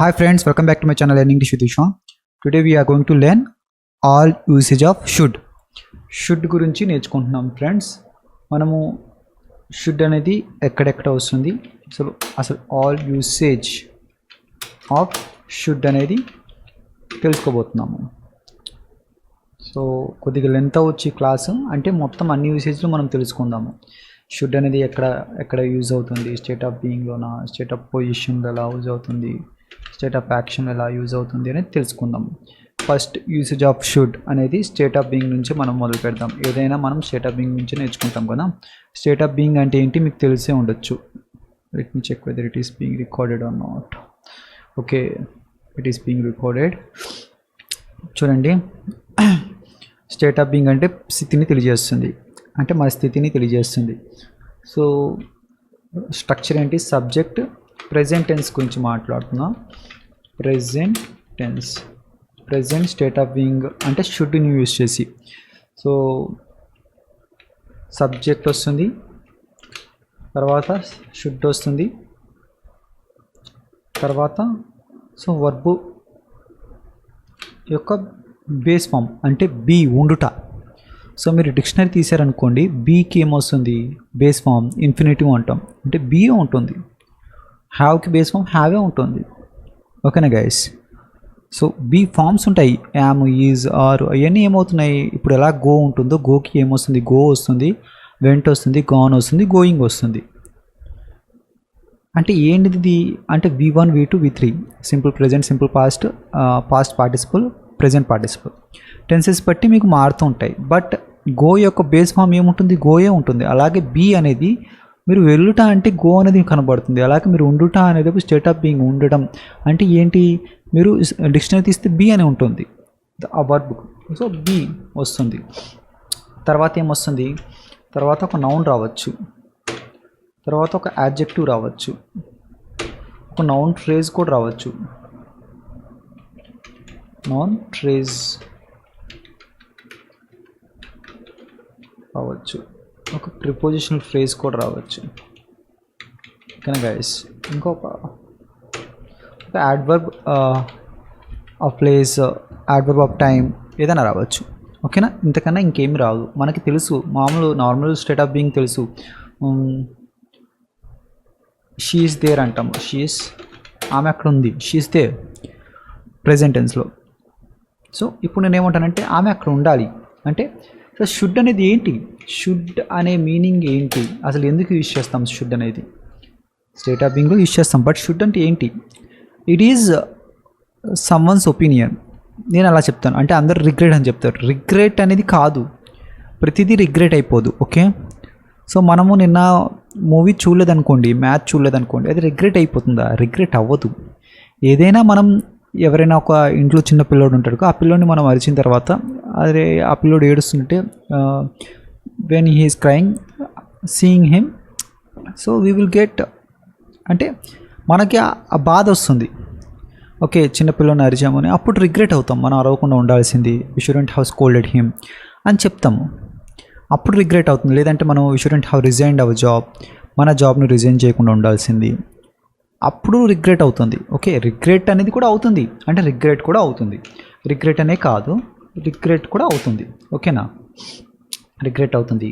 Hi friends, welcome back to my channel Learning English with Isha. Today we are going to learn all usage of should. Should గురించి నేర్చుకుంటున్నాం friends. మనము should అనేది ఎక్కడెక్కడ వస్తుంది, అసలు all usage of should అనేది తెలుసుకోబోతున్నాము. So కొద్దిగా length వచ్చి క్లాసు అంటే మొత్తం అన్ని యూసేజ్లు మనం తెలుసుకుందాము. షుడ్ అనేది ఎక్కడ యూజ్ అవుతుంది, స్టేట్ ఆఫ్ బీయింగ్లోనా, స్టేట్ ఆఫ్ పొజిషన్లో ఎలా యూజ్ అవుతుంది, స్టేట్ ఆఫ్ యాక్షన్ ఎలా యూజ్ అవుతుంది అనేది తెలుసుకుందాం. ఫస్ట్ యూసేజ్ ఆఫ్ షుడ్ అనేది స్టేట్ ఆఫ్ బీయింగ్ నుంచి మనం మొదలు పెడదాం. ఏదైనా మనం స్టేట్ ఆఫ్ బీయింగ్ నుంచి నేర్చుకుంటాం కదా. స్టేట్ ఆఫ్ బీయింగ్ అంటే ఏంటి మీకు తెలిసే ఉండొచ్చు. Let me check whether it is being recorded or not. Okay, it is being recorded. చూడండి, స్టేట్ ఆఫ్ బీయింగ్ అంటే స్థితిని తెలియజేస్తుంది, అంటే మన స్థితిని తెలియజేస్తుంది. సో స్ట్రక్చర్ ఏంటి, సబ్జెక్ట్ ప్రెజెంట్ టెన్స్ గురించి మాట్లాడుతున్నాం. Present tense, present state of being అంటే షుడ్ని యూజ్ చేసి. సో సబ్జెక్ట్ వస్తుంది, తర్వాత షుడ్ వస్తుంది, తర్వాత సో వర్బు యొక్క బేస్ ఫామ్ అంటే బీ ఉండుట. సో మీరు డిక్షనరీ తీసారనుకోండి, బీకి ఏమొస్తుంది బేస్ ఫామ్ ఇన్ఫినిటివ్ అంటాం, అంటే బీఏ ఉంటుంది. హ్యావ్కి బేస్ ఫామ్ హ్యావే ఉంటుంది. ఓకేనా గైస్. సో బీ ఫామ్స్ ఉంటాయి, యామ్, ఈజ్, ఆర్, అవన్నీ ఏమవుతున్నాయి. ఇప్పుడు ఎలా గో ఉంటుందో గోకి ఏమొస్తుంది, గో వస్తుంది, వెంట్ వస్తుంది, గాన్ వస్తుంది, గోయింగ్ వస్తుంది. అంటే ఏంటిది అంటే V1 V2 V3 simple present, simple past, past participle, present participle. Tenses బట్టి మీకు మారుతూ ఉంటాయి. బట్ గో యొక్క బేస్ ఫామ్ ఏముంటుంది, గోయే ఉంటుంది. అలాగే బీ అనేది మీరు వెళ్ళుట అంటే గో అనేది కనబడుతుంది. అలాగే మీరు ఉండుట అనేది స్టేట్ ఆఫ్ బీయింగ్ ఉండడం అంటే ఏంటి, మీరు డిక్షనరీ తీస్తే బీ అని ఉంటుంది ఆ వర్బ్. సో బీ వస్తుంది. తర్వాత ఏమొస్తుంది, తర్వాత ఒక నౌన్ రావచ్చు, తర్వాత ఒక యాడ్జెక్టివ్ రావచ్చు, ఒక నౌన్ ఫ్రేజ్ కూడా రావచ్చు. నౌన్ ఫ్రేజ్ రావచ్చు, ఒక ప్రిపోజిషనల్ ఫ్రేజ్ కూడా రావచ్చు. ఓకేనా గైస్. ఇంకొక adverb of place, adverb of time ఏదైనా రావచ్చు. ఓకేనా, ఇంతకన్నా ఇంకేమి రాదు. మనకి తెలుసు, నార్మల్ స్టేట్ ఆఫ్ బీయింగ్ తెలుసు. షీ ఈస్ దేర్ అంటాం, ఆమె అక్కడ ఉంది, షీ ఈస్ దేర్ ప్రెజెంట్ టెన్స్లో. సో ఇప్పుడు నేను ఏమంటానంటే ఆమె అక్కడ ఉండాలి అంటే. సో షుడ్ అనేది ఏంటి, షుడ్ అనే మీనింగ్ ఏంటి, అసలు ఎందుకు యూజ్ చేస్తాం షుడ్ అనేది, స్టేట్ ఆఫ్ బీయింగ్లో యూజ్ చేస్తాం. బట్ షుడ్ అంటే ఏంటి, ఇట్ ఈజ్ సమ్వన్స్ ఒపీనియన్. నేను అలా చెప్తాను, అంటే అందరు రిగ్రెట్ అని చెప్తారు. రిగ్రెట్ అనేది కాదు, ప్రతిదీ రిగ్రెట్ అయిపోదు. ఓకే, సో మనము నిన్న మూవీ చూడలేదనుకోండి, మ్యాచ్ చూడలేదనుకోండి, అది రిగ్రెట్ అయిపోతుందా, రిగ్రెట్ అవ్వదు. ఏదైనా మనం ఎవరైనా ఒక ఇంట్లో చిన్న పిల్లోడు ఉంటాడు, ఆ పిల్లోడిని మనం అరిచిన తర్వాత అదే ఆ పిల్లోడు ఏడుస్తుంటే, when he is crying seeing him, so we will get, అంటే మనకి ఆ బాధ వస్తుంది. ఓకే, చిన్న పిల్లోని అరిచామని, అప్పుడు రిగ్రెట్ అవుతాం, మనం అరవకుండా ఉండాల్సింది, we shouldn't have scolded him అని చెప్తాము, అప్పుడు రిగ్రెట్ అవుతుంది. లేదంటే మనం we shouldn't have resigned our job, మన జాబ్ని రిజైన్ చేయకుండా ఉండాల్సింది, అప్పుడు రిగ్రెట్ అవుతుంది. ఓకే, రిగ్రెట్ అనేది కూడా అవుతుంది, అంటే రిగ్రెట్ కూడా అవుతుంది, రిగ్రెట్ అనే కాదు, రిగ్రెట్ కూడా అవుతుంది. ఓకేనా, రిగ్రెట్ అవుతుంది.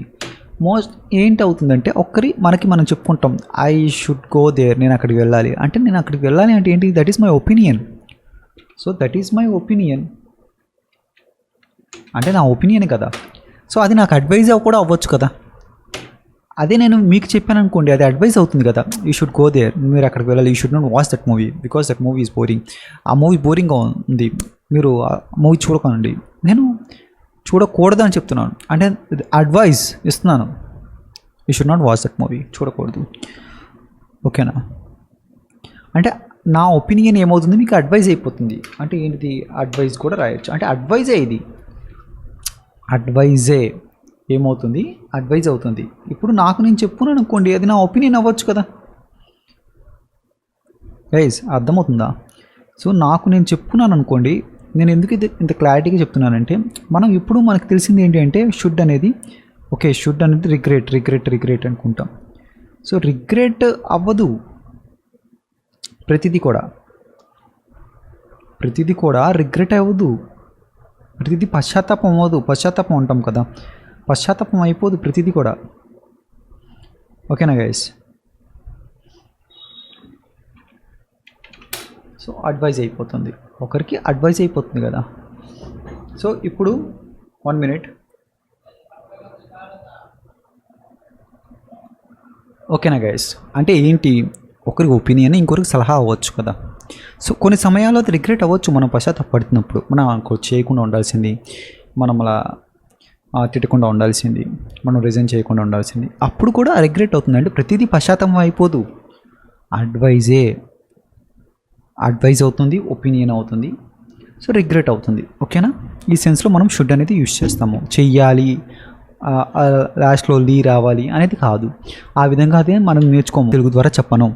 ఏంటి అవుతుందంటే మనం చెప్పుకుంటాం, ఐ షుడ్ గో దేర్, నేను అక్కడికి వెళ్ళాలి అంటే, నేను అక్కడికి వెళ్ళాలి అంటే ఏంటి, that is my opinion. So that is my opinion అంటే నా ఒపీనియన్ కదా. సో అది నాకు అడ్వైజ్ కూడా అవ్వచ్చు కదా. అదే నేను మీకు చెప్పాను అనుకోండి, అది అడ్వైస్ అవుతుంది కదా. యూ షుడ్ గో దేర్, మీరు అక్కడికి వెళ్ళాలి. You should not watch that movie because that movie is boring. ఆ మూవీ బోరింగ్గా ఉంది, మీరు ఆ మూవీ చూడకండి. నేను చూడకూడదు అని చెప్తున్నాను, అంటే అడ్వైస్ ఇస్తున్నాను. You should not watch that movie, చూడకూడదు. ఓకేనా, అంటే నా ఒపీనియన్ ఏమవుతుంది, మీకు అడ్వైజ్ అయిపోతుంది. అంటే ఏంటిది, అడ్వైజ్ కూడా రాయొచ్చు, అంటే అడ్వైజే ఇది, అడ్వైజే ఏమవుతుంది, అడ్వైజ్ అవుతుంది. ఇప్పుడు నాకు నేను చెప్పున్నాను అనుకోండి, అది నా ఒపీనియన్ అవ్వచ్చు కదా గైస్, అర్థమవుతుందా. సో నాకు నేను చెప్పున్నాను అనుకోండి, నేను ఎందుకు ఇంత క్లారిటీగా చెప్తున్నానంటే, మనం ఇప్పుడు మనకు తెలిసింది ఏంటి అంటే షుడ్ అనేది, ఓకే షుడ్ అనేది రిగ్రెట్ అనుకుంటాం. సో రిగ్రెట్ అవ్వదు ప్రతిదీ కూడా. ప్రతిదీ కూడా రిగ్రెట్ అవ్వదు, ప్రతిదీ పశ్చాత్తాపం అవ్వదు. పశ్చాత్తాపం అంటాం కదా, పశ్చాత్తాపం అయిపోదు ప్రతిదీ కూడా. ఓకేనా గైస్? సో అడ్వైజ్ అయిపోతుంది, ఒకరికి అడ్వైజ్ అయిపోతుంది కదా. సో ఇప్పుడు 1 minute. ఓకేనా గైస్? అంటే ఏంటి, ఒకరికి ఒపీనియన్ ఇంకొకరికి సలహా అవ్వచ్చు కదా. సో కొన్ని సమయాల్లో అది రిగ్రెట్ అవ్వచ్చు, మనం పశ్చాత్తాపడుతున్నప్పుడు. మనం చేయకుండా ఉండాల్సింది, మనం అలా తిట్టకుండా ఉండాల్సింది, మనం రిజైన్ చేయకుండా ఉండాల్సింది, అప్పుడు కూడా రిగ్రెట్ అవుతుంది. అంటే ప్రతిదీ పశ్చాత్తాపం అయిపోదు, అడ్వైజ్ అవుతుంది, ఒపీనియన్ అవుతుంది, సో రిగ్రెట్ అవుతుంది. ఓకేనా? ఈ సెన్స్లో మనం షుడ్ అనేది యూజ్ చేస్తాము. చెయ్యాలి, లాస్ట్లో లీ రావాలి అనేది కాదు. ఆ విధంగా అదే మనం నేర్చుకోము. తెలుగు ద్వారా చెప్పను,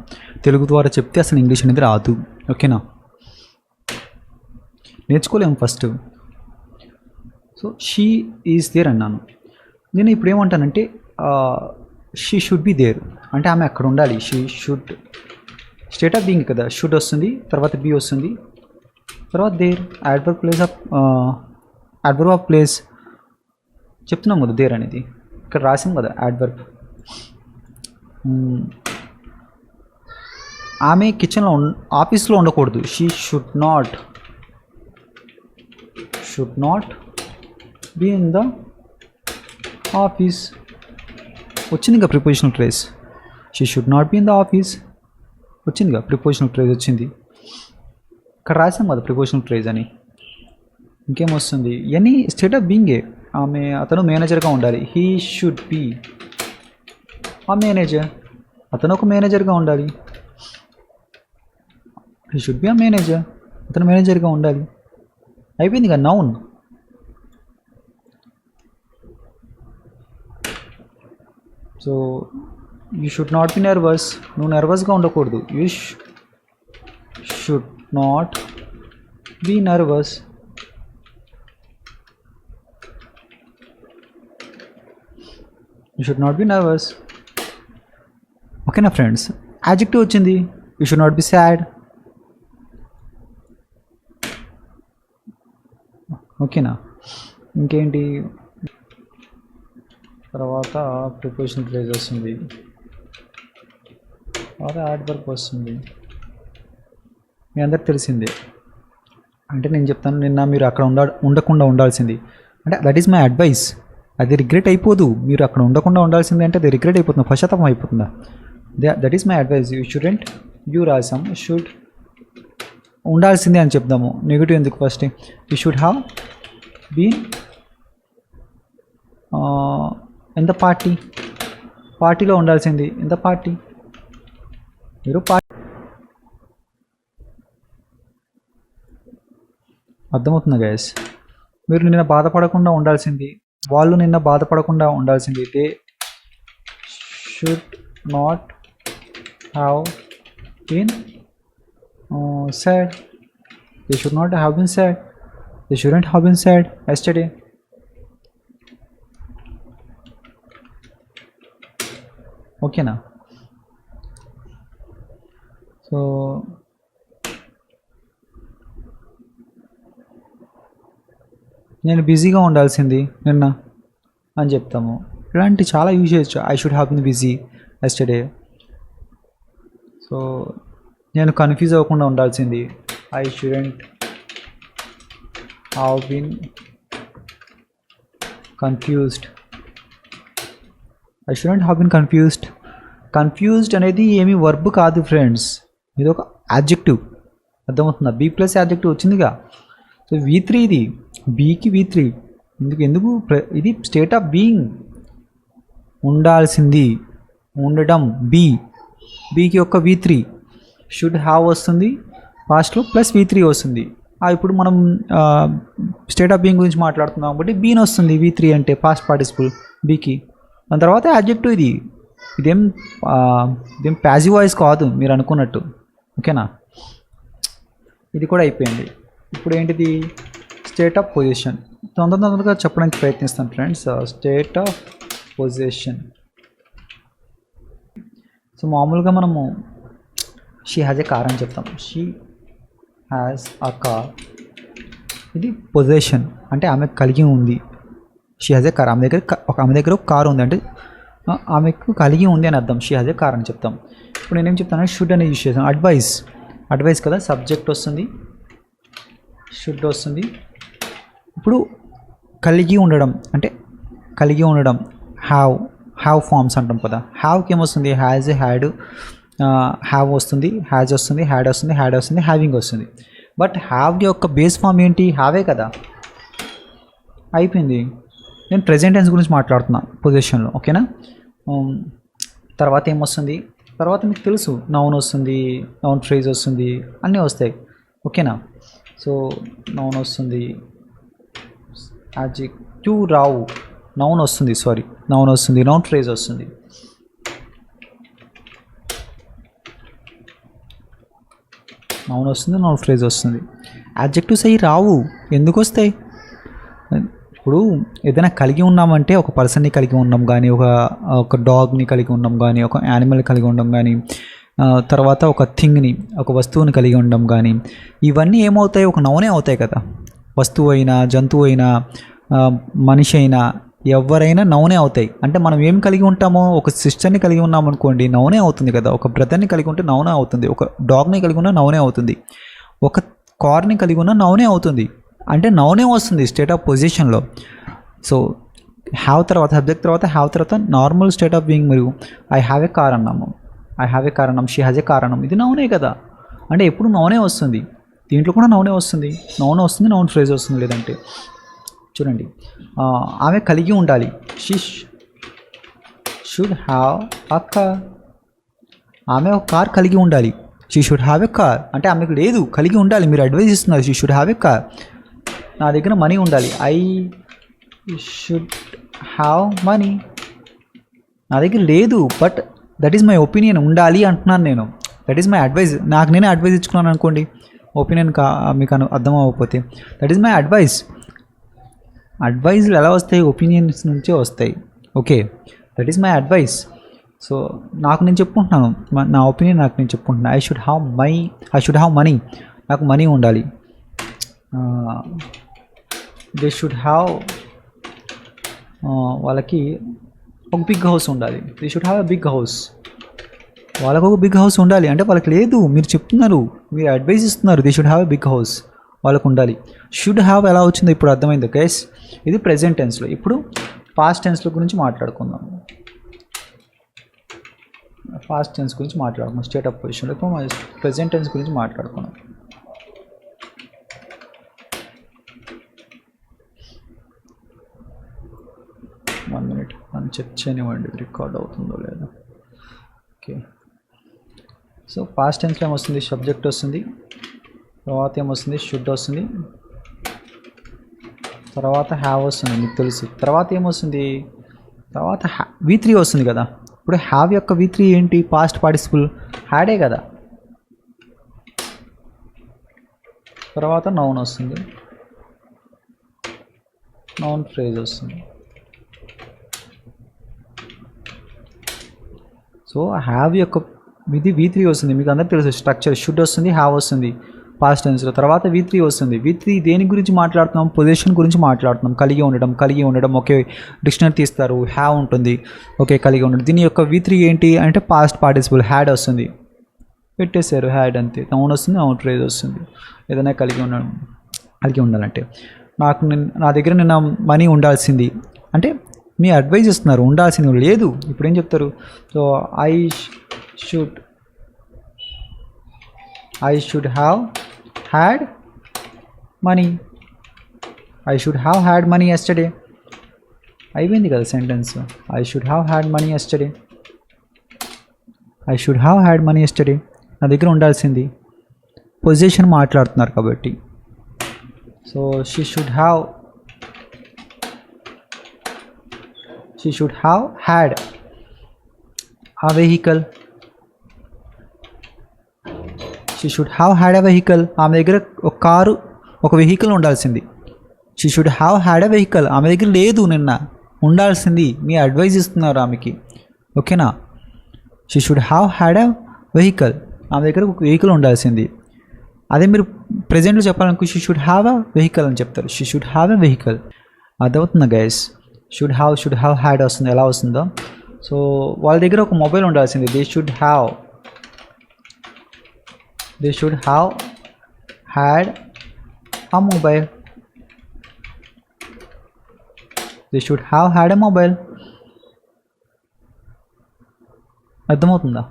తెలుగు ద్వారా చెప్తే అసలు ఇంగ్లీష్ అనేది రాదు. ఓకేనా? నేర్చుకోలేము first. So she is there అన్నాను. నేను ఇప్పుడు ఏమంటానంటే షీ షుడ్ బి దేర్, అంటే ఆమె అక్కడ ఉండాలి. She should, state of being కదా, షుడ్ వస్తుంది, తర్వాత బీ వస్తుంది, తర్వాత దేర్, యాడ్వర్బ్ ఆఫ్ ప్లేస్ చెప్తున్నాం కదా. దేర్ అనేది ఇక్కడ రాసాం కదా, యాడ్వర్బ్. ఆమె కిచెన్లో ఆఫీస్లో ఉండకూడదు. She should not be in the office. వచ్చింది ఇంకా prepositional phrase. She should not be in the office వచ్చిందిగా, ప్రిపోజిషనల్ ఫ్రేజ్ వచ్చింది. ఇక్కడ రాసాం కదా ప్రిపోజిషనల్ ఫ్రేజ్ అని. ఇంకేం వస్తుంది, ఇవన్నీ స్టేట్ ఆఫ్ బీయింగే. అతను మేనేజర్గా ఉండాలి. హీ షుడ్ బీ ఆ మేనేజర్, అతను ఒక మేనేజర్గా ఉండాలి. హీ షుడ్ బి ఆ మేనేజర్, అతను మేనేజర్గా ఉండాలి. అయిపోయింది కదా noun. So you should not be nervous, నువ్వు నర్వస్గా ఉండకూడదు. You should not be nervous. You should not be nervous. ఓకేనా ఫ్రెండ్స్? యాడ్జెక్టివ్ వచ్చింది, you should not be sad. ఓకేనా? ఇంకేంటి, తర్వాత ప్రిపోజిషనల్ ఫ్రేజ్ వస్తుంది, తర్వాత యాడ్వర్బ్ వస్తుంది. మీ అందరికి తెలిసిందే. అంటే నేను చెప్తాను, నిన్న మీరు అక్కడ ఉండకుండా ఉండాల్సింది, అంటే దట్ ఈస్ మై అడ్వైస్. అది రిగ్రెట్ అయిపోదు. మీరు అక్కడ ఉండకుండా ఉండాల్సింది అంటే అది రిగ్రెట్ అయిపోతుంది, పశ్చాత్తాపం అయిపోతుందా. That is my advice. You shouldn't, you రాసాం, షుడ్ ఉండాల్సిందే అని చెప్దాము. నెగిటివ్ ఎందుకు first. You should have been ఎంత పార్టీలో ఉండాల్సింది. ఎంత పార్టీ, మీరు అర్థమవుతుందా గైస్? మీరు నిన్న బాధపడకుండా ఉండాల్సింది, వాళ్ళు నిన్న బాధపడకుండా ఉండాల్సింది. They should not have been sad. They should not have been sad. They shouldn't have been sad yesterday. ఓకేనా? సో నేను బిజీగా ఉండాల్సింది నిన్న అని చెప్తాము. ఇలాంటి చాలా యూజ్ చేయొచ్చు. I should have been busy yesterday. So నేను కన్ఫ్యూజ్ అవ్వకుండా ఉండాల్సింది, I shouldn't have been confused. I shouldn't have been confused అనేది ఏమీ వర్బ్ కాదు ఫ్రెండ్స్, ఇది ఒక యాడ్జెక్టివ్. అర్థమవుతుందా? బీ ప్లస్ యాడ్జెక్టివ్ వచ్చిందిగా. సో V3 ఇది, బీకి V3 ఎందుకు ఇది స్టేట్ ఆఫ్ బీయింగ్. ఉండాల్సింది, ఉండడం, బీకి ఒక V3. షుడ్ హ్యావ్ వస్తుంది పాస్ట్లో, ప్లస్ V3 వస్తుంది. ఇప్పుడు మనం స్టేట్ ఆఫ్ బీయింగ్ గురించి మాట్లాడుతున్నాం కాబట్టి బీన్ వస్తుంది V3 అంటే పాస్ట్ పార్టిసిపుల్ బీకి. దాని తర్వాత యాడ్జెక్టివ్. ఇదేం ప్యాసివ్ వాయిస్ కాదు మీరు అనుకున్నట్టు. ఓకేనా? ఇది కూడా అయిపోయింది. ఇప్పుడు ఏంటిది, స్టేట్ ఆఫ్ పొజిషన్. తొందరగా చెప్పడానికి ప్రయత్నిస్తాను friends. State of position. So మామూలుగా మనము షీ హ్యాజ్ ఏ కార్ అని చెప్తాం. Has a car. ఇది పొజిషన్ అంటే ఆమె కలిగి ఉంది. She has a car. ఆమె దగ్గర ఒక కారు ఉంది అంటే ఆమెకు కలిగి ఉంది అని అర్థం. షీ హ్యాజ్ ఏ కార్ అని చెప్తాం. ఇప్పుడు నేనేం చెప్తాను, షుడ్ అనేది యూజ్ చేస్తాను. అడ్వైస్ కదా, సబ్జెక్ట్ వస్తుంది, షుడ్ వస్తుంది. ఇప్పుడు కలిగి ఉండడం అంటే కలిగి ఉండడం హ్యావ్ ఫార్మ్స్ అంటాం కదా. హ్యావ్కి ఏమొస్తుంది, హ్యాజ్, హ్యాడ్, హ్యావ్ వస్తుంది, హ్యాజ్ వస్తుంది, హ్యాడ్ వస్తుంది, హ్యావింగ్ వస్తుంది. బట్ హ్యావ్ యొక్క బేస్ ఫామ్ ఏంటి, హ్యావే కదా. అయిపోయింది. నేను ప్రెజెంట్ టెన్స్ గురించి మాట్లాడుతున్నా పొజిషన్లో, ఓకేనా. తర్వాత ఏమొస్తుంది, తర్వాత మీకు తెలుసు నౌన్ వస్తుంది, నౌన్ ఫ్రేజ్ వస్తుంది, అన్నీ వస్తాయి, ఓకేనా. సో నౌన్ వస్తుంది, యాడ్జెక్టివ్ రావు, నౌన్ వస్తుంది, నౌన్ ఫ్రేజ్ వస్తుంది. నౌన్ ఫ్రేజ్ వస్తుంది. యాడ్జెక్టివ్స్ అవి రావు. ఎందుకు వస్తాయి? ఇప్పుడు ఏదైనా కలిగి ఉన్నామంటే ఒక పర్సన్ని కలిగి ఉన్నాం కానీ, ఒక డాగ్ని కలిగి ఉన్నాం కానీ, ఒక యానిమల్ కలిగి ఉండడం కానీ, తర్వాత ఒక థింగ్ని, ఒక వస్తువుని కలిగి ఉండడం కానీ, ఇవన్నీ ఏమవుతాయి, ఒక నౌనే అవుతాయి కదా. వస్తువు అయినా, జంతువు అయినా, మనిషి అయినా, ఎవరైనా నౌనే అవుతాయి. అంటే మనం ఏం కలిగి ఉంటామో, ఒక సిస్టర్ని కలిగి ఉన్నాం అనుకోండి, నౌనే అవుతుంది కదా. ఒక బ్రదర్ని కలిగి ఉంటే నౌనే అవుతుంది. ఒక డాగ్ని కలిగి ఉన్నా నౌనే అవుతుంది. ఒక కార్ని కలిగి ఉన్నా నౌనే అవుతుంది. అంటే నౌనే వస్తుంది స్టేట్ ఆఫ్ పొజిషన్లో. సో హ్యావ్ తర్వాత సబ్జెక్ట్ తర్వాత హ్యావ్ తర్వాత నార్మల్ స్టేట్ ఆఫ్ బీయింగ్. మరియు ఐ హ్యావ్ ఏ కార్ అన్నాము, షీ హ్యాజ్ ఏ కార్ అన్నాము, ఇది నౌనే కదా. అంటే ఎప్పుడు నౌనే వస్తుంది. దీంట్లో కూడా నౌనే వస్తుంది, నౌన్ ఫ్రేజ్ వస్తుంది. లేదంటే చూడండి, ఆమె కలిగి ఉండాలి, she should have a car. ఆమె ఒక కార్ కలిగి ఉండాలి, she should have a car. అంటే ఆమెకు లేదు, కలిగి ఉండాలి. మీరు అడ్వైజ్ ఇస్తున్నారు, she should have a car. నా దగ్గర మనీ ఉండాలి, ఐ షుడ్ హ్యావ్ మనీ. నా దగ్గర లేదు, but that is my opinion, ఉండాలి అంటున్నాను నేను. That is my advice. నాకు నేనే అడ్వైజ్ ఇచ్చుకున్నాను అనుకోండి, ఒపీనియన్ మీకు అర్థం అవ్వకపోతే, దట్ ఈస్ మై అడ్వైజ్. అడ్వైజ్లు ఎలా వస్తాయి, ఒపీనియన్స్ నుంచే వస్తాయి, okay. That is my advice. So నాకు నేను చెప్పుకుంటున్నాను, నా ఒపీనియన్ నాకు నేను చెప్పుకుంటున్నాను. I should have money. నాకు మనీ ఉండాలి. దే షుడ్ హ్యావ్, వాళ్ళకి ఒక బిగ్ హౌస్ ఉండాలి. They should have a big house. వాళ్ళకు ఒక బిగ్ హౌస్ ఉండాలి. అంటే వాళ్ళకి లేదు, మీరు చెప్తున్నారు, మీరు అడ్వైజ్ ఇస్తున్నారు. They should have a big house, వాళ్ళకు ఉండాలి. షుడ్ హ్యావ్ ఎలా వచ్చిందో ఇప్పుడు అర్థమైంది గైస్. ఇది ప్రెజెంట్ టెన్స్లో. ఇప్పుడు పాస్ట్ టెన్స్లో గురించి మాట్లాడుకుందాం. పాస్ట్ టెన్స్ గురించి మాట్లాడుకున్నాం స్టేట్ ఆఫ్ పొజిషన్లో. ఇప్పుడు ప్రెజెంట్ టెన్స్ గురించి మాట్లాడుకున్నాం. వన్ మినిట్, నన్ను చెక్ చేయనివ్వండి రికార్డ్ అవుతుందో లేదో. ఓకే, సో పాస్ట్ టెన్స్లో ఏమొస్తుంది, సబ్జెక్ట్ వస్తుంది, తర్వాత ఏమొస్తుంది, షుడ్ వస్తుంది, తర్వాత హ్యావ్ వస్తుంది, మీకు తెలుసు. తర్వాత ఏమొస్తుంది, తర్వాత V3 వస్తుంది కదా. ఇప్పుడు హ్యావ్ యొక్క V3 ఏంటి, పాస్ట్ పార్టిసిపుల్ హ్యాడే కదా. తర్వాత నౌన్ వస్తుంది, నౌన్ ఫ్రేజ్ వస్తుంది. సో హ్యావ్ యొక్క ఇది V3 వస్తుంది, మీకు అందరికీ తెలుసు స్ట్రక్చర్. షుడ్ వస్తుంది, హ్యావ్ వస్తుంది పాస్ట్ టెన్స్లో. తర్వాత V3 వస్తుంది. V3 దేని గురించి మాట్లాడుతున్నాం, పొజిషన్ గురించి మాట్లాడుతున్నాం. కలిగి ఉండడం ఓకే. డిక్షనరీ తీస్తారు, హ్యావ్ ఉంటుంది, ఓకే, కలిగి ఉండడం. దీని యొక్క V3 ఏంటి అంటే పాస్ట్ పార్టిసిపుల్ హ్యాడ్ వస్తుంది, పెట్టేశారు హ్యాడ్, అంతే. నౌన్ వస్తుంది, నౌన్ ఫ్రేజ్ వస్తుంది. ఏదైనా కలిగి ఉండాలంటే నా దగ్గర నిన్న మనీ ఉండాల్సింది అంటే మీ అడ్వైజ్ ఇస్తున్నారు, ఉండాల్సింది లేదు. ఇప్పుడు ఏం చెప్తారు, so I should have had money. I should have had money yesterday. అయిపోయింది కదా sentence. I should have had money yesterday. నా దగ్గర ఉండాల్సింది. పొజిషన్ మాట్లాడుతున్నారు కాబట్టి. So she should have had a vehicle. She should have had a vehicle. ఆమె దగ్గర ఒక కారు, ఒక వెహికల్ ఉండాల్సింది. She should have had a vehicle. ఆమె దగ్గర లేదు, నిన్న ఉండాల్సింది. మీ అడ్వైజ్ ఇస్తున్నారు ఆమెకి, ఓకేనా. She should have had a vehicle. ఆమె దగ్గర ఒక వెహికల్ ఉండాల్సింది. అదే మీరు ప్రెజెంట్లో చెప్పాలనుకో she should have a vehicle అని చెప్తారు. She should have a vehicle. అదవుతుందా గైస్? షుడ్ హ్యావ్ హ్యాడ్ వస్తుంది, ఎలా వస్తుందో. సో వాళ్ళ దగ్గర ఒక మొబైల్ ఉండాల్సింది. They should have had a mobile. They should have had a mobile. అర్థమవుతుందా?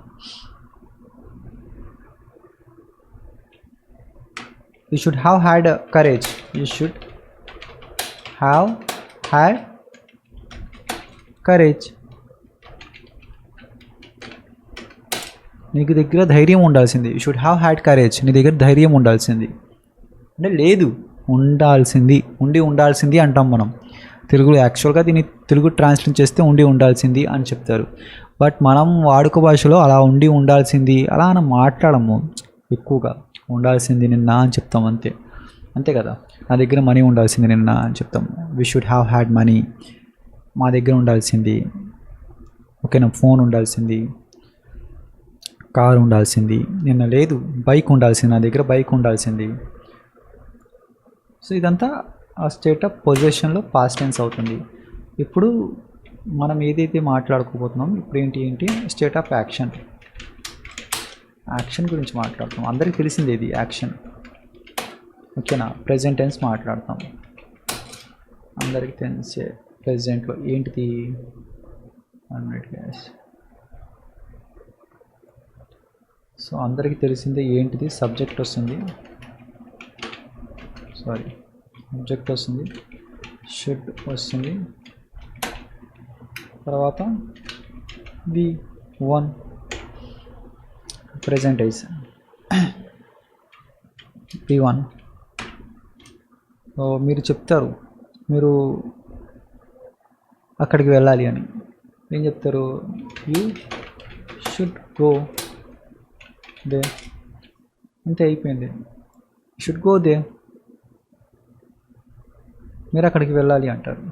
You should have had courage. You should have had courage. నీకు దగ్గర ధైర్యం ఉండాల్సింది. You should have had courage. నీ దగ్గర ధైర్యం ఉండాల్సింది అంటే లేదు, ఉండాల్సింది అంటాం మనం తెలుగులో. యాక్చువల్గా దీన్ని తెలుగు ట్రాన్స్లేట్ చేస్తే ఉండాల్సింది అని చెప్తారు. బట్ మనం వాడుక భాషలో అలా ఉండాల్సింది అలా మనం మాట్లాడము. ఎక్కువగా ఉండాల్సింది నిన్న అని చెప్తాం, అంతే కదా. నా దగ్గర మనీ ఉండాల్సింది నిన్న అని చెప్తాం. We should have had money. మా దగ్గర ఉండాల్సింది, ఓకేనా. ఫోన్ ఉండాల్సింది, కార్ ఉండాల్సింది. నిన్న లేదు, బైక్ ఉండాల్సింది. నా దగ్గర బైక్ ఉండాల్సింది. సో ఇదంతా ఆ స్టేట్ ఆఫ్ పొజిషన్లో పాస్ట్ టెన్స్ అవుతుంది. ఇప్పుడు మనం ఏదైతే మాట్లాడుకోబోతున్నాం ఇప్పుడు ఏంటి స్టేట్ ఆఫ్ యాక్షన్ గురించి మాట్లాడుతాం. అందరికీ తెలిసింది ఇది యాక్షన్, ఓకేనా. ప్రెజెంట్ టెన్స్ మాట్లాడతాం. అందరికీ తెలిసే ప్రెజెంట్లో ఏంటిది అన్నట్టు. సో అందరికీ తెలిసిందే ఏంటిది, సబ్జెక్ట్ వస్తుంది, సబ్జెక్ట్ వస్తుంది, షుడ్ వస్తుంది, తర్వాత V1 present is P1. So మీరు చెప్తారు మీరు అక్కడికి వెళ్ళాలి అని. ఏం చెప్తారు? You should go they. అంతే, అయిపోయింది. Should go they. మీరు అక్కడికి వెళ్ళాలి అంటారు.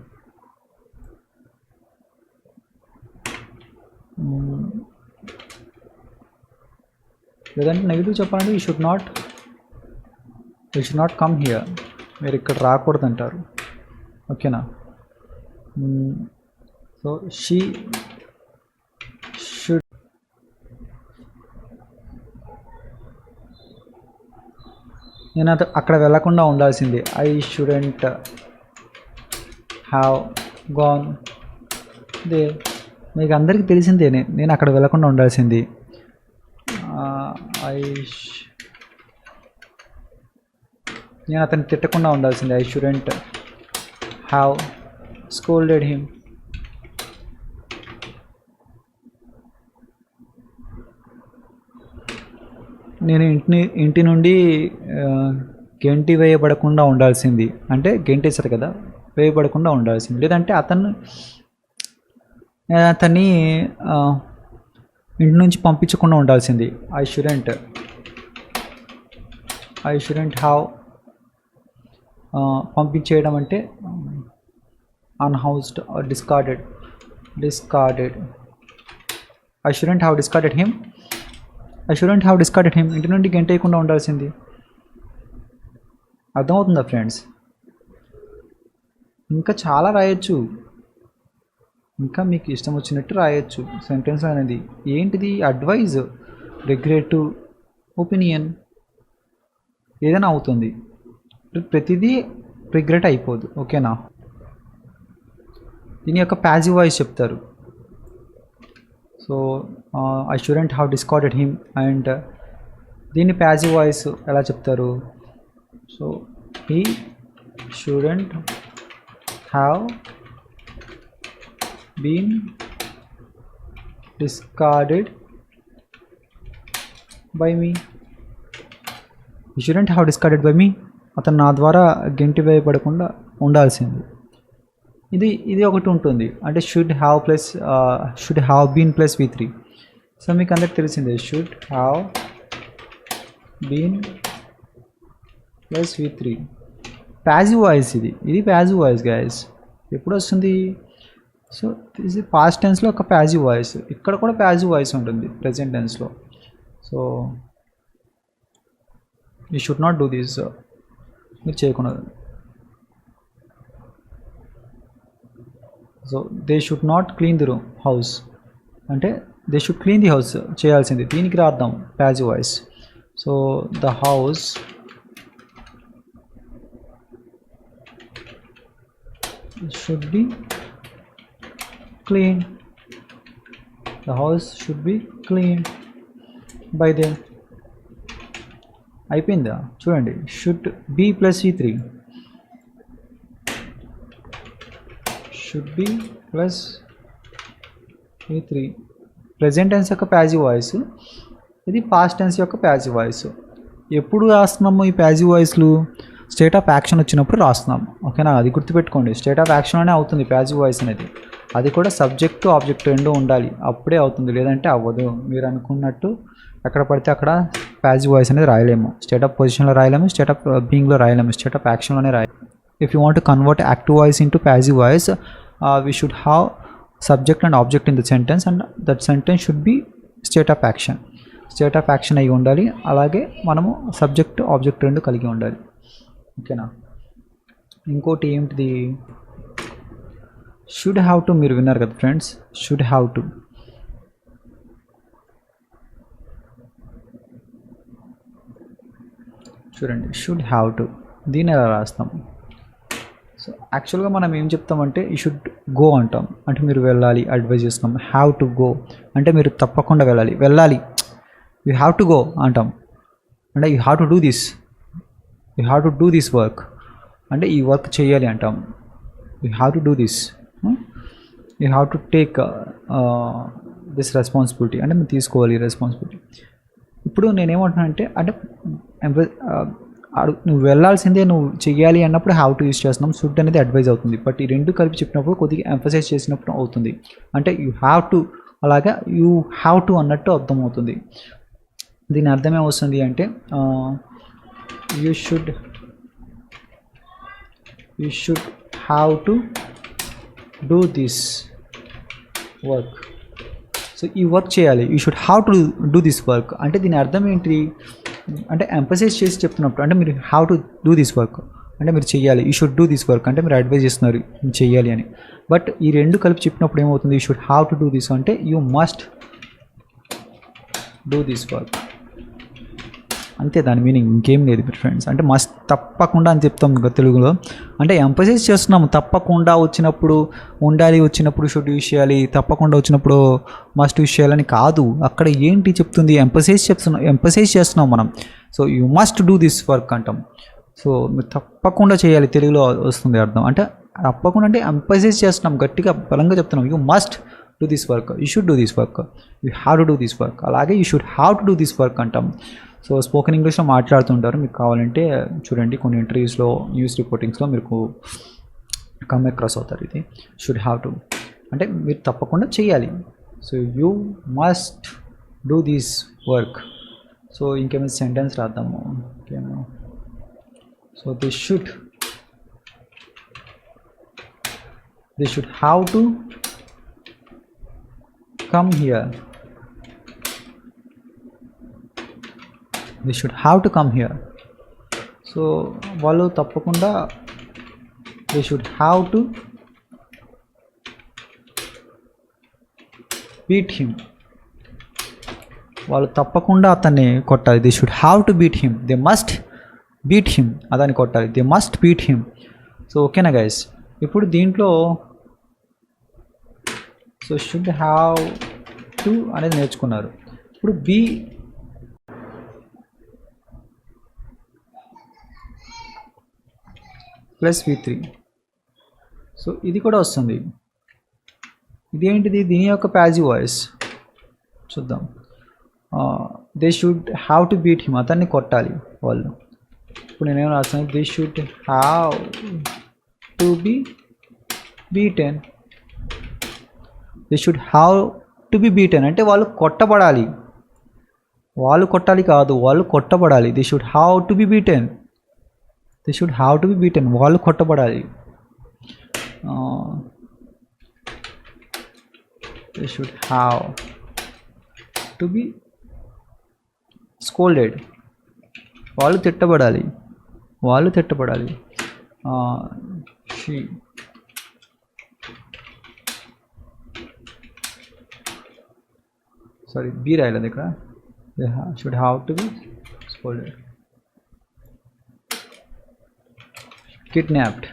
లేదంటే నెగిటివ్ చెప్పాలంటే you should not come here. మీరు ఇక్కడ రాకూడదు అంటారు, ఓకేనా. సో షీ షుడ్, నేను అక్కడ వెళ్ళకుండా ఉండాల్సింది. I shouldn't have gone they. మీకు అందరికీ తెలిసిందే నేను అక్కడ వెళ్ళకుండా ఉండాల్సింది. నేను అతన్ని తిట్టకుండా ఉండాల్సింది. I shouldn't have scolded him. నేను ఇంటి నుండి గెంటి వేయబడకుండా ఉండాల్సింది. అంటే గెంటేశారు కదా, వేయబడకుండా ఉండాల్సింది. లేదంటే అతన్ని ఇంటి నుంచి పంపించకుండా ఉండాల్సింది. ఐ షుడెంట్ హ్యావ్, పంపించేయడం అంటే unhoused or discarded. I shouldn't have discarded him. ఇంటి నుండి గెంటేయకుండా ఉండాల్సింది. అర్థమవుతుందా ఫ్రెండ్స్? ఇంకా చాలా రాయొచ్చు, ఇంకా మీకు ఇష్టం వచ్చినట్టు రాయొచ్చు సెంటెన్స్ అనేది. ఏంటిది? అడ్వైజ్, రిగ్రెట్, ఒపీనియన్ ఏదైనా అవుతుంది. ప్రతిదీ రిగ్రెట్ అయిపోదు, ఓకేనా. దీని యొక్క ప్యాసివ్ వాయిస్ చెప్తారు. So I shouldn't have discarded him and దీన్ని ప్యాసివ్ వాయిస్ ఎలా చెప్తారు? So he shouldn't have been discarded by me. He shouldn't have discarded by me. అతను నా ద్వారా గెంటి వేయబడకుండా ఉండాల్సింది. ఇది ఒకటి ఉంటుంది. అంటే should have been plus V3. So మీకు అందరికి తెలిసిందే, should have been plus V3. Passive voice ఇది ప్యాసివ్ వాయిస్ గైస్. ఎప్పుడు వస్తుంది? సో ఇది పాస్ట్ టెన్స్లో ఒక ప్యాసివ్ వాయిస్. ఇక్కడ కూడా ప్యాసివ్ వాయిస్ ఉంటుంది ప్రెజెంట్ టెన్స్లో. So you should not do this. మీరు చేయకూడదు. So they should not clean the room house అంటే they should clean the house చేయాల్సింది. దీనికి రాద్దాం ప్యాసివ్ వాయిస్. So the house should be clean. The house should be clean by them. అయిపోయిందా చూడండి. Should be plus V3 should be plus V3 present tense యొక్క passive voice, ఇది పాస్ట్ టెన్స్ యొక్క ప్యాసివ్ వాయిస్. ఎప్పుడు రాస్తున్నాము ఈ ప్యాసివ్ వాయిస్లు? స్టేట్ ఆఫ్ యాక్షన్ వచ్చినప్పుడు రాస్తున్నాము. ఓకేనా, అది గుర్తుపెట్టుకోండి. స్టేట్ ఆఫ్ యాక్షన్లోనే అవుతుంది ప్యాసివ్ వాయిస్ అనేది. అది కూడా సబ్జెక్టు ఆబ్జెక్ట్ రెండూ ఉండాలి, అప్పుడే అవుతుంది, లేదంటే అవ్వదు. మీరు అనుకున్నట్టు ఎక్కడ పడితే అక్కడ ప్యాసివ్ వాయిస్ అనేది రాయలేము. స్టేట్ ఆఫ్ పొజిషన్లో రాయలేము, స్టేట్ ఆఫ్ బీయింగ్లో రాయలేము, స్టేట్ ఆఫ్ యాక్షన్లోనే రాయలేము. If you want to convert active voice into passive voice, we should have subject and object in the sentence, and that sentence should be state of action. State of action అయి ఉండాలి, అలాగే మనము subject object రెండు కలిగి ఉండాలి. ఓకేనా. ఇంకోటి ఏంటిది? Should have to. మీరు విన్నారు కదా ఫ్రెండ్స్, షుడ్ హ్యావ్ టు. చూడండి, షుడ్ హ్యావ్ టు. దీన్ని ఎలా రాస్తాం? సో యాక్చువల్గా మనం ఏం చెప్తామంటే యూ షుడ్ గో అంటాం, అంటే మీరు వెళ్ళాలి అడ్వైజ్ చేస్తున్నాం. హ్యావ్ టు గో అంటే మీరు తప్పకుండా వెళ్ళాలి, వెళ్ళాలి. యూ హ్యావ్ టు గో అంటాం అంటే you have to do this, you have to do this work అంటే ఈ వర్క్ చేయాలి అంటాం. You have to do this, you have to take this responsibility అంటే మీరు తీసుకోవాలి రెస్పాన్సిబిలిటీ. ఇప్పుడు నేనేమంటున్నానంటే అంటే నువ్వు వెళ్ళాల్సిందే, నువ్వు చెయ్యాలి అన్నప్పుడు హ్యావ్ టు యూస్ చేస్తున్నాం. షుడ్ అనేది అడ్వైజ్ అవుతుంది, బట్ ఈ రెండు కలిపి చెప్పినప్పుడు కొద్దిగా ఎంఫసైజ్ చేసినప్పుడు అవుతుంది. అంటే యూ హ్యావ్ టు, అలాగా యూ హ్యావ్ టు అన్నట్టు అర్థమవుతుంది. దీని అర్థం ఏమొస్తుంది అంటే you should have to do this work. So ఈ వర్క్ చేయాలి, you should have to do this work అంటే దీని అర్థం ఏంటి అంటే ఎంఫసైజ్ చేసి చెప్తున్నప్పుడు అంటే మీరు have to do this work అంటే మీరు చెయ్యాలి, you should do this work అంటే మీరు అడ్వైజ్ చేస్తున్నారు చెయ్యాలి అని. బట్ ఈ రెండు కలిపి చెప్పినప్పుడు ఏమవుతుంది? You should have to do this అంటే you must do this work, అంతే దాని మీనింగ్, ఇంకేం లేదు ఫ్రెండ్స్. అంటే మస్ట్ తప్పకుండా అని చెప్తాం తెలుగులో, అంటే ఎంఫసైజ్ చేస్తున్నాము. తప్పకుండా వచ్చినప్పుడు ఉండాలి, వచ్చినప్పుడు షుడ్ యూస్ చేయాలి, తప్పకుండా వచ్చినప్పుడు మస్ట్ యూస్ చేయాలని కాదు. అక్కడ ఏంటి చెప్తుంది? ఎంఫసైజ్ చేస్తున్నాం మనం. So you must do this work అంటాం. సో మీరు తప్పకుండా చేయాలి, తెలుగులో వస్తుంది అర్థం. అంటే తప్పకుండా అంటే ఎంఫసైజ్ చేస్తున్నాం, గట్టిగా బలంగా చెప్తున్నాం. You must do this work, you should do this work, you have to do this work, అలాగే you should have to do this work అంటాం. సో స్పోకెన్ ఇంగ్లీష్లో మాట్లాడుతుంటారు, మీకు కావాలంటే చూడండి కొన్ని ఇంటర్వ్యూస్లో, న్యూస్ రిపోర్టింగ్స్లో మీకు కమ్ అక్రాస్ అవుతారు. ఇది షుడ్ హ్యావ్ టు అంటే మీరు తప్పకుండా చేయాలి. So you must do this work. So ఇంకేమైనా సెంటెన్స్ రాద్దాము. ఓకేనా. So they should have to come here. They should have to come here. So వాళ్ళు తప్పకుండా they should have to beat him. వాళ్ళు తప్పకుండా అతన్ని కొట్టాలి. they should have to beat him. they must beat him అతన్ని కొట్టాలి. they must beat him. So ఓకేనా guys. ఇప్పుడు దీంట్లో సో షుడ్ హ్యావ్ టు అనేది నేర్చుకున్నారు. ఇప్పుడు బీ ప్లస్ V3. సో ఇది కూడా వస్తుంది. ఇదేంటిది? దీని యొక్క ప్యాసివ్ వాయిస్ చూద్దాం. They should have to beat him, అతన్ని కొట్టాలి వాళ్ళు. ఇప్పుడు నేనేమో రాస్తాను, they should have to be beaten. They should have to be beaten అంటే వాళ్ళు కొట్టబడాలి. వాళ్ళు కొట్టాలి కాదు, వాళ్ళు కొట్టబడాలి. They should have to be beaten. They should have to be beaten, వాళ్ళు కొట్టబడాలి. They should have to be scolded. వాళ్ళు తిట్టబడాలి, వాళ్ళు తిట్టబడాలి. షీ సారీ బీ రాయలేదు ఇక్కడ. Should have to be scolded. Kidnapped.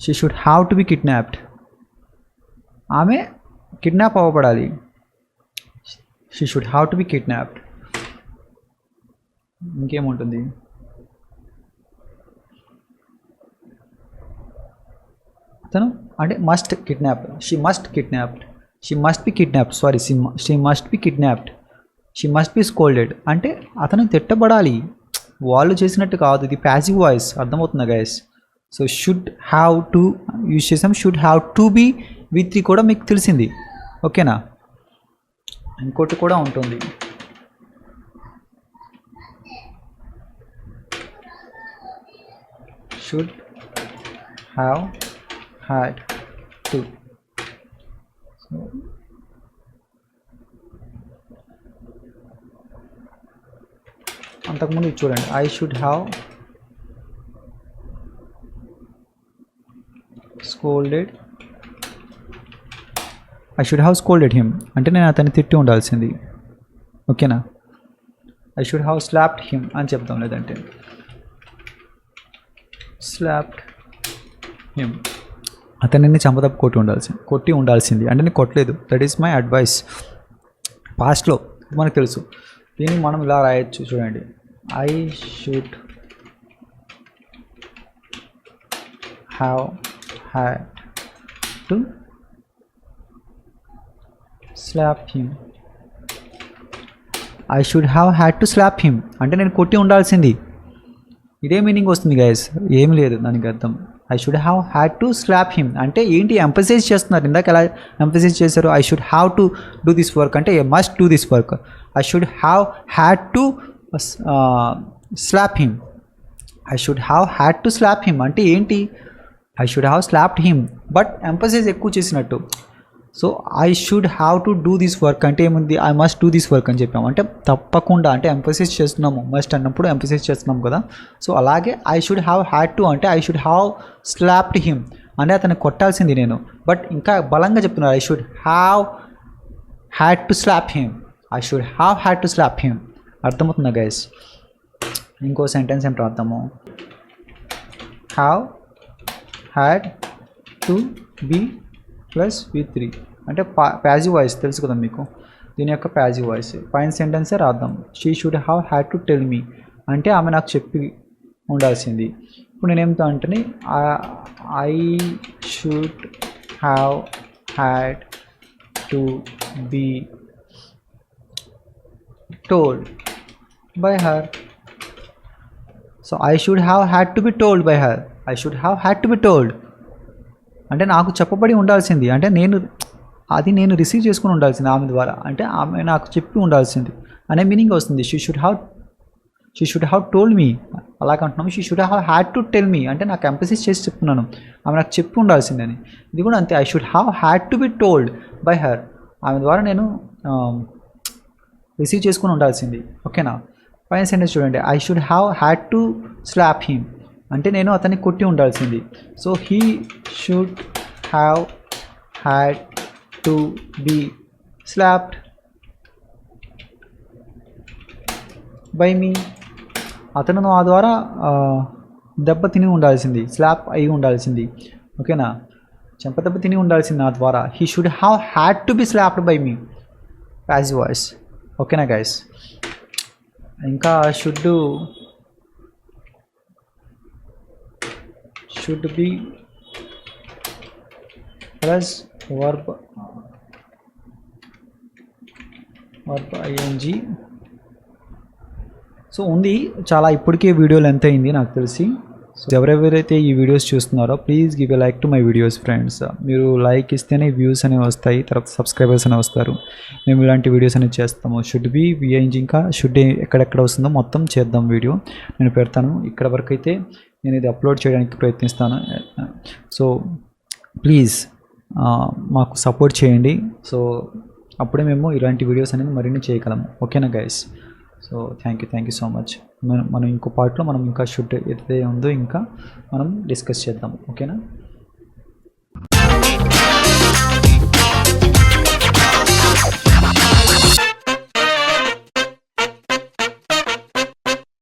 She should have to be kidnapped. ఆమె kidnap అవ్వబడాలి. She should have to be kidnapped. ఇంకేముంటుంది? అతను అంటే must kidnap. She must kidnapped. She must be kidnapped. Sorry, she must be kidnapped. She must be scolded. అంటే అతను తిట్టబడాలి, వాళ్ళు చేసినట్టు కాదు. ఇది ప్యాసివ్ వాయిస్. అర్థమవుతుందా guys? So should have to use చేసాం. Should have to be V3 కూడా మీకు తెలిసింది. ఓకేనా? ఇంకోటి కూడా ఉంటుంది. Should have had to. So అంతకుముందు చూడండి, I should have scolded. I should have scolded him అంటే నేను అతన్ని తిట్టి ఉండాల్సింది. ఓకేనా? I should have slapped him అని చెప్తాం, లేదంటే స్లాప్డ్ హిమ్. అతనిని చంపదప్పు కొట్టి ఉండాల్సింది అంటే నేను కొట్టలేదు. That is my advice. పాస్ట్లో మనకు తెలుసు. దీన్ని మనం ఇలా రాయొచ్చు చూడండి. I should have had to slap him. I should have had to slap him అంటే నేను కొట్టి ఉండాల్సింది. ఇదే మీనింగ్ వస్తుంది గైస్, ఏం లేదు దానికి అర్థం. I should have had to slap him అంటే ఏంటి? ఎంఫసైజ్ చేస్తున్నారు. ఇందాక ఎలా ఎంఫసైజ్ చేశారు? I should have to do this work అంటే I must do this work. I should have had to slap him. I should have had to slap him అంటే ఏంటి? I should have slapped him but emphasize ఎక్కువ చేసినట్టు. So I should have to do this work అంటే ఏముంది? I must do this work అని చెప్పాము. అంటే తప్పకుండా అంటే ఎంఫసైజ్ చేస్తున్నాము. మస్ట్ అన్నప్పుడు ఎంఫసైజ్ చేస్తున్నాము కదా. సో అలాగే I should have had to అంటే I should have slapped him అంటే అతన్ని కొట్టాల్సింది నేను. బట్ ఇంకా బలంగా చెప్తున్నారు, I should have had to slap him. I should have had to slap him. అర్థమవుతుందా గైస్? ఇంకో సెంటెన్స్ ఏం రాద్దాము. Have had to be plus V3 అంటే ప్యాసివ్ వాయిస్ తెలుసు కదా మీకు, దీని యొక్క ప్యాసివ్ వాయిస్. పైన సెంటెన్సే రాద్దాం. She should have had to tell me అంటే ఆమె నాకు చెప్పి ఉండాల్సింది. ఇప్పుడు నేనేమిటో అంటే I should have had to be told by her. So I should have had to be told by her. I should have had to be told అంటే నాకు చెప్పబడి ఉండాల్సింది అంటే నేను రిసీవ్ చేసుకుని ఉండాల్సింది ఆమె ద్వారా అంటే ఆమె నాకు చెప్పి ఉండాల్సింది అనే మీనింగ్ వస్తుంది. She should have told me అలాగంటున్నాము. She should have had to tell me అంటే నాకు ఎంఫసిస్ చేసి చెప్తున్నాను, ఆమె నాకు చెప్పి ఉండాల్సింది అని. ఇది కూడా అంతే. I should have had to be told by her ఆమె ద్వారా నేను రిసీవ్ చేసుకుని ఉండాల్సింది. ఓకేనా? పైన సెంటెన్స్ చూడండి. I should have had to slap him అంటే నేను అతన్ని కొట్టి ఉండాల్సింది. So he should have had to be slapped by me. అతను నా ద్వారా దెబ్బ తిని ఉండాల్సింది, స్లాప్ అయి ఉండాల్సింది. ఓకేనా? చెంపదెబ్బ తిని ఉండాల్సింది నా ద్వారా. He should have had to B slapped by me passive voice. ఓకేనా గైస్? ఇంకా should be plus verb ing. So ఉంది చాలా. ఇప్పటికే వీడియోలు ఎంత అయింది నాకు తెలిసి. సో ఎవరెవరైతే ఈ వీడియోస్ చూస్తున్నారో please give a like to my videos friends. మీరు లైక్ ఇస్తేనే వ్యూస్ అనేవి వస్తాయి, తర్వాత సబ్స్క్రైబర్స్ అనేవి వస్తారు. మేము ఇలాంటి వీడియోస్ అనేవి చేస్తాము. షుడ్ బి ing ఇంకా షుడ్ ఎక్కడెక్కడ వస్తుందో మొత్తం చేద్దాం వీడియో నేను పెడతాను. ఇక్కడ వరకు అయితే నేను ఇది అప్లోడ్ చేయడానికి ప్రయత్నిస్తాను. సో ప్లీజ్ మాకు సపోర్ట్ చేయండి. సో అప్పుడే మేము ఇలాంటి వీడియోస్ అనేది మరిన్ని చేయగలము. ఓకేనా guys? So thank you so much. మనం ఇంకో పార్ట్లో మనం ఇంకా షుడ్ ఏదైతే ఉందో ఇంకా మనం డిస్కస్ చేద్దాం. ఓకేనా?